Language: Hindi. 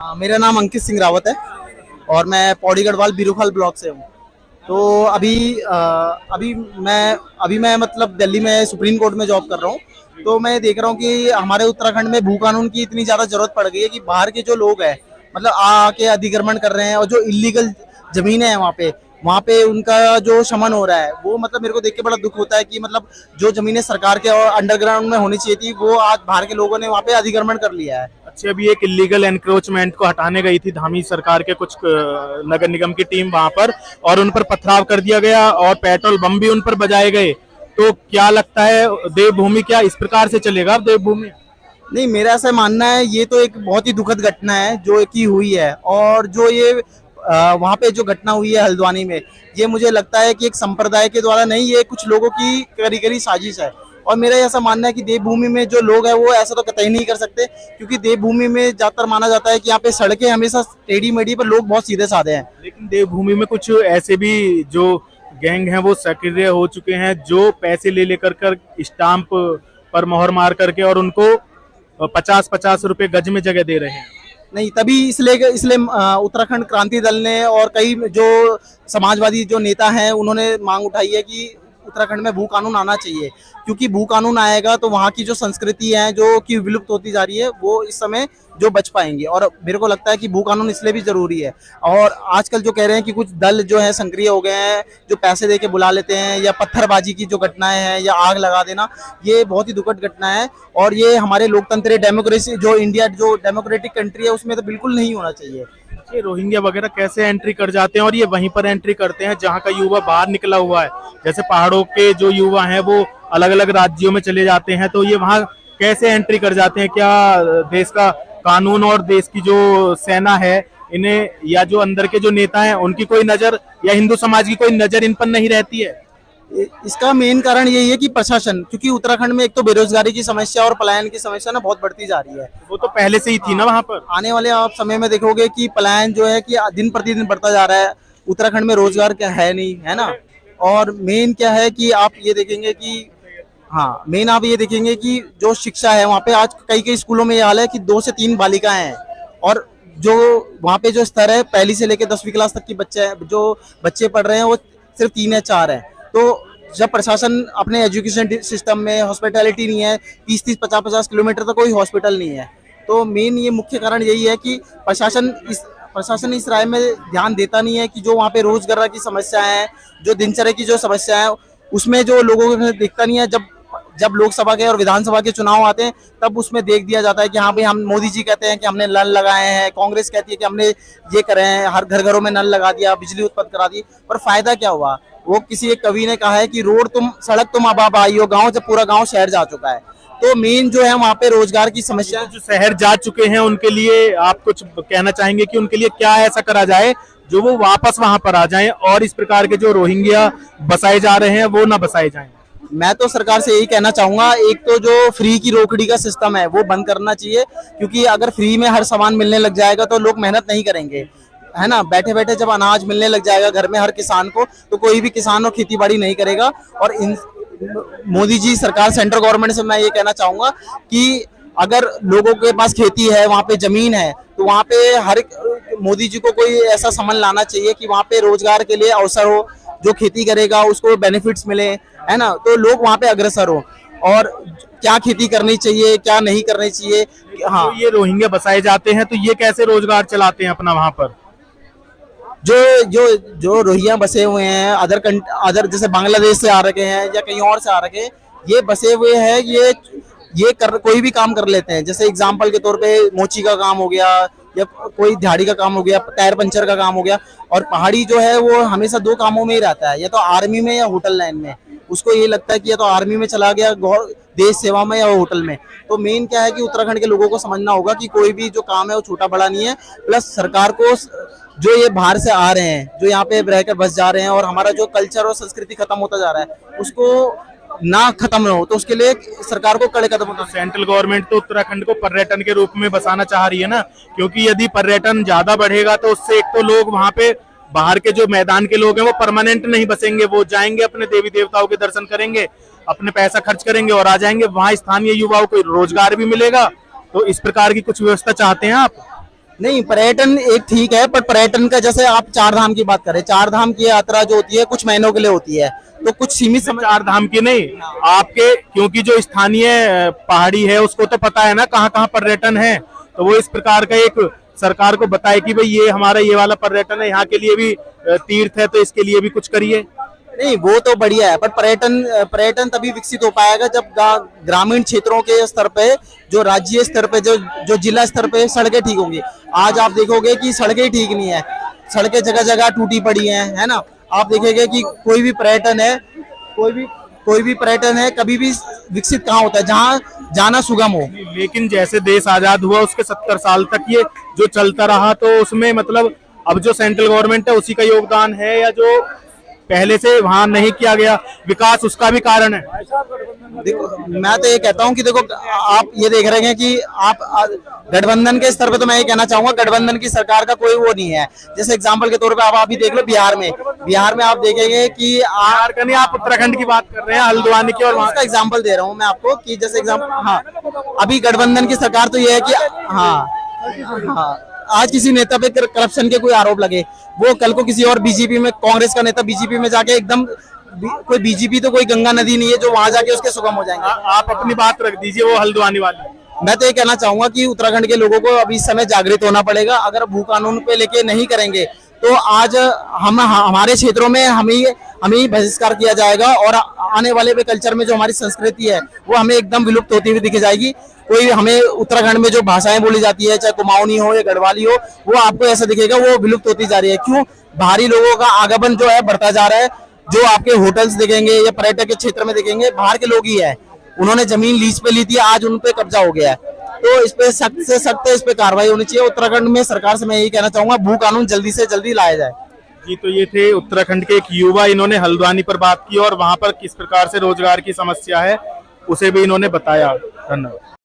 मेरा नाम अंकित सिंह रावत है और मैं पौड़ी गढ़वाल बीरूखाल ब्लॉक से हूँ। तो अभी मैं मतलब दिल्ली में सुप्रीम कोर्ट में जॉब कर रहा हूँ। तो मैं देख रहा हूँ कि हमारे उत्तराखंड में भू कानून की इतनी ज़्यादा जरूरत पड़ गई है कि बाहर के जो लोग हैं मतलब आके अधिक्रमण कर रहे हैं और जो इलीगल जमीनें हैं वहाँ पे उनका जो शमन हो रहा है वो मतलब मेरे को देख के बड़ा दुख होता है कि मतलब जो जमीनें सरकार के और अंडरग्राउंड में होनी चाहिए थी वो आज बाहर के लोगों ने वहाँ पे अधिक्रमण कर लिया है। अच्छा, अभी एक इलीगल एनक्रोचमेंट को हटाने गई थी धामी सरकार के कुछ नगर निगम की टीम वहां पर, और उन पर पथराव कर दिया गया और पेट्रोल बम भी उन पर बजाए गए। तो क्या लगता है देवभूमि क्या इस प्रकार से चलेगा अब देवभूमि? नहीं, मेरा ऐसा मानना है ये तो एक बहुत ही दुखद घटना है जो कि हुई है। और जो ये वहाँ पे जो घटना हुई है हल्द्वानी में, ये मुझे लगता है कि एक संप्रदाय के द्वारा नहीं, ये कुछ लोगों की करी करी साजिश है। और मेरा ऐसा मानना है कि देवभूमि में जो लोग हैं वो ऐसा तो कतई नहीं कर सकते, क्योंकि देवभूमि में ज्यादातर माना जाता है कि यहाँ पे सड़कें हमेशा टेढ़ी मेढ़ी पर लोग बहुत सीधे साधे हैं। लेकिन देवभूमि में कुछ ऐसे भी जो गैंग हैं वो सक्रिय हो चुके हैं, जो पैसे ले लेकर कर स्टाम्प पर मोहर मार करके और उनको 50-50 रुपए गज में जगह दे रहे हैं। नहीं, तभी इसलिए उत्तराखंड क्रांति दल ने और कई जो समाजवादी जो नेता हैं उन्होंने मांग उठाई है कि उत्तराखंड में भू कानून आना चाहिए, क्योंकि भू कानून आएगा तो वहाँ की जो संस्कृति है जो कि विलुप्त होती जा रही है वो इस समय जो बच पाएंगे। और मेरे को लगता है कि भू कानून इसलिए भी जरूरी है। और आजकल जो कह रहे हैं कि कुछ दल जो है सक्रिय हो गए हैं, जो पैसे दे के बुला लेते हैं, या पत्थरबाजी की जो घटनाएं हैं या आग लगा देना, ये बहुत ही दुखद घटना है। और ये हमारे लोकतंत्र डेमोक्रेसी जो इंडिया जो डेमोक्रेटिक कंट्री है उसमें तो बिल्कुल नहीं होना चाहिए। ये रोहिंग्या वगैरह कैसे एंट्री कर जाते हैं और ये वहीं पर एंट्री करते हैं जहाँ का युवा बाहर निकला हुआ है? जैसे पहाड़ों के जो युवा हैं वो अलग अलग राज्यों में चले जाते हैं, तो ये वहाँ कैसे एंट्री कर जाते हैं? क्या देश का कानून और देश की जो सेना है इन्हें, या जो अंदर के जो नेता हैं उनकी कोई नजर, या हिंदू समाज की कोई नजर इन पर नहीं रहती है? इसका मेन कारण यही है कि प्रशासन, क्योंकि उत्तराखंड में एक तो बेरोजगारी की समस्या और पलायन की समस्या ना बहुत बढ़ती जा रही है। वो तो पहले से ही थी ना वहाँ पर। आने वाले आप समय में देखोगे कि पलायन जो है कि दिन प्रतिदिन बढ़ता जा रहा है। उत्तराखंड में रोजगार क्या है नहीं, है ना। और मेन क्या है कि आप ये देखेंगे कि आप ये देखेंगे कि जो शिक्षा है वहाँ पे आज कई कई स्कूलों में ये हाल है कि 2 से 3 बालिकाएं हैं, और जो वहाँ पे जो स्तर है पहली से लेकर 10वीं क्लास तक की बच्चे पढ़ रहे हैं वो सिर्फ 3 या 4 है। तो जब प्रशासन अपने एजुकेशन सिस्टम में हॉस्पिटैलिटी नहीं है, 30-30, 50-50 किलोमीटर तक कोई हॉस्पिटल नहीं है, तो मेन ये मुख्य कारण यही है कि प्रशासन इस राय में ध्यान देता नहीं है कि जो वहाँ पे रोजगार की समस्या है, जो दिनचर्या की जो समस्या है, उसमें जो लोगों को देखता नहीं है। जब लोकसभा के और विधानसभा के चुनाव आते हैं तब उसमें देख दिया जाता है कि हाँ भाई, हम मोदी जी कहते हैं कि हमने नल लगाए हैं, कांग्रेस कहती है कि हमने ये करे हैं, हर घरों में नल लगा दिया, बिजली उत्पन्न करा दी, पर फायदा क्या हुआ? वो किसी एक कवि ने कहा है कि सड़क तुम अब आई हो गाँव, जब पूरा गाँव शहर जा चुका है। तो मेन जो है वहाँ पे रोजगार की समस्या। जो शहर जा चुके हैं उनके लिए आप कुछ कहना चाहेंगे कि उनके लिए क्या ऐसा करा जाए जो वो वापस वहां पर आ जाएं और इस प्रकार के जो रोहिंग्या बसाए जा रहे हैं वो ना बसाए जाएं? मैं तो सरकार से यही कहना चाहूंगा, एक तो जो फ्री की रोकड़ी का सिस्टम है वो बंद करना चाहिए, क्योंकि अगर फ्री में हर सामान मिलने लग जाएगा तो लोग मेहनत नहीं करेंगे, है ना। बैठे बैठे जब अनाज मिलने लग जाएगा घर में हर किसान को, तो कोई भी किसान और खेती बाड़ी नहीं करेगा। और मोदी जी सरकार, सेंट्रल गवर्नमेंट से मैं ये कहना चाहूंगा कि अगर लोगों के पास खेती है, वहाँ पे जमीन है, तो वहाँ पे मोदी जी को कोई ऐसा समन लाना चाहिए कि वहाँ पे रोजगार के लिए अवसर हो, जो खेती करेगा उसको बेनिफिट्स मिले, है ना, तो लोग वहाँ पे अग्रसर हो। और क्या खेती करनी चाहिए, क्या नहीं करनी चाहिए। हाँ, तो ये रोहिंग्या बसाए जाते हैं तो ये कैसे रोजगार चलाते हैं अपना वहां पर? जो रोहिंग्या बसे हुए हैं अदर जैसे बांग्लादेश से आ रखे हैं या कहीं और से आ रखे हैं, ये बसे हुए हैं, ये कोई भी काम कर लेते हैं। जैसे एग्जांपल के तौर पे मोची का काम हो गया, या कोई दिहाड़ी का काम हो गया, टायर पंचर का काम हो गया। और पहाड़ी जो है वो हमेशा 2 कामों में ही रहता है, या तो आर्मी में या होटल लाइन में। उसको ये लगता है कि या तो आर्मी में चला गया, देश सेवा में, या होटल में। तो मेन क्या है कि उत्तराखंड के लोगों को समझना होगा कि कोई भी जो काम है वो छोटा बड़ा नहीं है। प्लस सरकार को जो ये बाहर से आ रहे हैं, जो यहाँ पे रहकर बस जा रहे हैं, और हमारा जो कल्चर और संस्कृति खत्म होता जा रहा है उसको ना खत्म हो, तो उसके लिए सरकार को कड़े कदम उठाने। सेंट्रल गवर्नमेंट तो उत्तराखंड को पर्यटन के रूप में बसाना चाह रही है ना, क्योंकि यदि पर्यटन ज्यादा बढ़ेगा तो उससे एक तो लोग वहां पे बाहर के जो मैदान के लोग हैं वो परमानेंट नहीं बसेंगे, वो जाएंगे अपने देवी देवताओं के दर्शन करेंगे, अपने पैसा खर्च करेंगे और आ जाएंगे। वहां स्थानीय युवाओं को रोजगार भी मिलेगा। तो इस प्रकार की कुछ व्यवस्था चाहते हैं आप? नहीं, पर्यटन एक ठीक है, पर पर्यटन का जैसे आप चार धाम की बात करें, चार धाम की यात्रा जो होती है कुछ महीनों के लिए होती है, तो कुछ सीमित समय। चार धाम की नहीं, आपके क्योंकि जो स्थानीय पहाड़ी है उसको तो पता है ना कहाँ कहाँ पर्यटन है, तो वो इस प्रकार का एक सरकार को बताए कि भाई ये हमारा ये वाला पर्यटन है, यहाँ के लिए भी तीर्थ है तो इसके लिए भी कुछ करिए। नहीं, वो तो बढ़िया है, पर पर्यटन पर्यटन तभी विकसित हो पाएगा जब ग्रामीण क्षेत्रों के स्तर पे, जो राज्य स्तर पे, जो जो जिला स्तर पे सड़कें ठीक होंगी। आज आप देखोगे कि सड़कें ठीक नहीं है, सड़कें जगह जगह टूटी पड़ी हैं, है ना। आप देखेंगे कि कोई भी पर्यटन है, कोई भी पर्यटन है कभी भी विकसित कहाँ होता है, जहाँ जाना सुगम हो। लेकिन जैसे देश आजाद हुआ उसके 70 साल तक ये जो चलता रहा, तो उसमें मतलब अब जो सेंट्रल गवर्नमेंट है उसी का योगदान है, या जो पहले से वहां नहीं किया गया विकास उसका भी कारण है? देखो, मैं तो ये कहता हूँ कि देखो, आप ये देख रहे हैं कि आप गठबंधन के स्तर पे, तो मैं ये कहना चाहूंगा गठबंधन की सरकार का कोई वो नहीं है। जैसे एग्जांपल के तौर पे आप अभी देख लो बिहार में आप देखेंगे कि बिहार का नहीं, आप उत्तराखंड की बात कर रहे हैं, हल्द्वानी की, और वहां उसका एग्जाम्पल दे रहा हूँ मैं आपको कि जैसे एग्जाम्पल, हाँ, अभी गठबंधन की सरकार तो ये है कि हाँ, आज किसी नेता पे करप्शन के कोई आरोप लगे, वो कल को किसी और बीजेपी में, कांग्रेस का नेता बीजेपी में जाके एकदम, कोई बीजेपी तो कोई गंगा नदी नहीं है जो वहां जाके उसके सुगम हो जाएंगे। आप अपनी बात रख दीजिए, वो हल्द्वानी वाली। मैं तो ये कहना चाहूंगा कि उत्तराखंड के लोगों को अभी इस समय जागृत होना पड़ेगा। अगर भू कानून पे लेके नहीं करेंगे तो आज हमारे क्षेत्रों में हमें बहिष्कार किया जाएगा, और आने वाले पे कल्चर में जो हमारी संस्कृति है वो हमें एकदम विलुप्त होती हुई दिखी जाएगी। कोई हमें उत्तराखंड में जो भाषाएं बोली जाती है, चाहे कुमाऊनी हो या गढ़वाली हो, वो आपको ऐसा दिखेगा वो विलुप्त होती जा रही है। क्यों? बाहरी लोगों का आगमन जो है बढ़ता जा रहा है। जो आपके होटल्स देखेंगे या पर्यटक के क्षेत्र में देखेंगे, बाहर के लोग ही है, उन्होंने जमीन लीज पे ली थी, आज उन पे कब्जा हो गया है। तो इस पे सख्त से सख्त इस पे कार्रवाई होनी चाहिए। उत्तराखंड में सरकार से मैं यही कहना चाहूंगा, भू कानून जल्दी से जल्दी लाया जाए। जी, तो ये थे उत्तराखंड के एक युवा, इन्होंने हल्द्वानी पर बात की और वहां पर किस प्रकार से रोजगार की समस्या है उसे भी इन्होंने बताया। धन्यवाद।